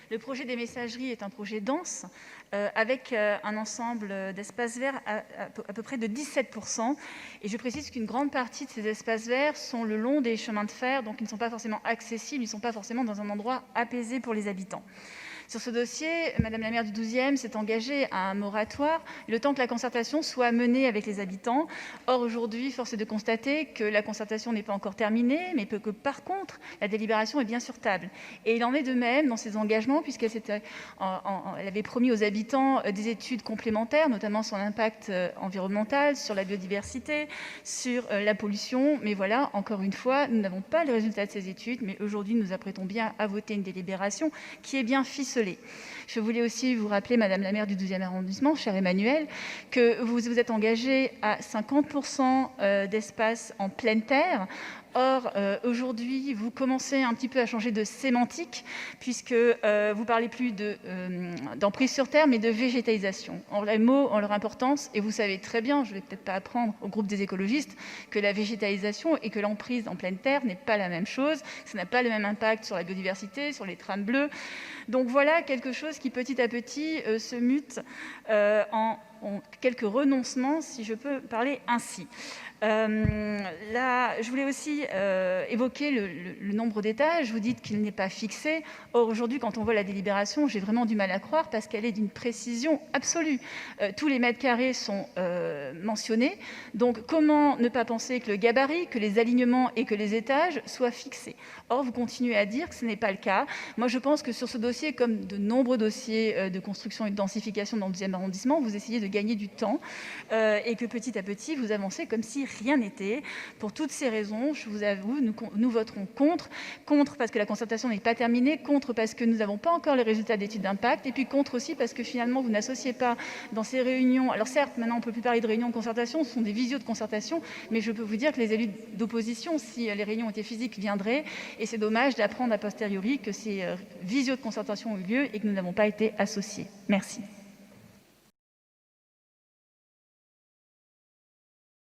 Le projet des messageries est un projet dense, avec un ensemble d'espaces verts à peu près de 17%. Et je précise qu'une grande partie de ces espaces verts sont le long des chemins de fer, donc ils ne sont pas forcément accessibles, ils ne sont pas forcément dans un endroit apaisé pour les habitants. Sur ce dossier, Madame la maire du 12e s'est engagée à un moratoire, le temps que la concertation soit menée avec les habitants. Or, aujourd'hui, force est de constater que la concertation n'est pas encore terminée, mais que par contre, la délibération est bien sur table. Et il en est de même dans ses engagements, puisqu'elle avait promis aux habitants des études complémentaires, notamment sur l'impact environnemental, sur la biodiversité, sur la pollution. Mais voilà, encore une fois, nous n'avons pas le résultat de ces études, mais aujourd'hui, nous nous apprêtons bien à voter une délibération qui est bien ficelée. Je voulais aussi vous rappeler, Madame la maire du 12e arrondissement, chère Emmanuelle, que vous vous êtes engagée à 50% d'espace en pleine terre. Or, aujourd'hui, vous commencez un petit peu à changer de sémantique, puisque vous parlez plus d'emprise sur terre, mais de végétalisation. Or, les mots ont leur importance, et vous savez très bien, je ne vais peut-être pas apprendre au groupe des écologistes, que la végétalisation et que l'emprise en pleine terre n'est pas la même chose, ça n'a pas le même impact sur la biodiversité, sur les trames bleues. Donc voilà quelque chose qui, petit à petit, se mute en quelques renoncements, si je peux parler ainsi. Je voulais aussi évoquer le nombre d'étages. Vous dites qu'il n'est pas fixé. Or, aujourd'hui, quand on voit la délibération, j'ai vraiment du mal à croire parce qu'elle est d'une précision absolue. Tous les mètres carrés sont mentionnés. Donc, comment ne pas penser que le gabarit, que les alignements et que les étages soient fixés? Or, vous continuez à dire que ce n'est pas le cas. Moi, je pense que sur ce dossier, comme de nombreux dossiers de construction et de densification dans le 12e arrondissement, vous essayez de gagner du temps et que petit à petit, vous avancez comme si rien n'était. Pour toutes ces raisons, je vous avoue, nous voterons contre. Contre parce que la concertation n'est pas terminée, contre parce que nous n'avons pas encore les résultats d'études d'impact, et puis contre aussi parce que finalement, vous n'associez pas dans ces réunions... Alors certes, maintenant, on ne peut plus parler de réunions de concertation, ce sont des visios de concertation, mais je peux vous dire que les élus d'opposition, si les réunions étaient physiques, viendraient, et c'est dommage d'apprendre a posteriori que ces visios de concertation ont eu lieu et que nous n'avons pas été associés. Merci.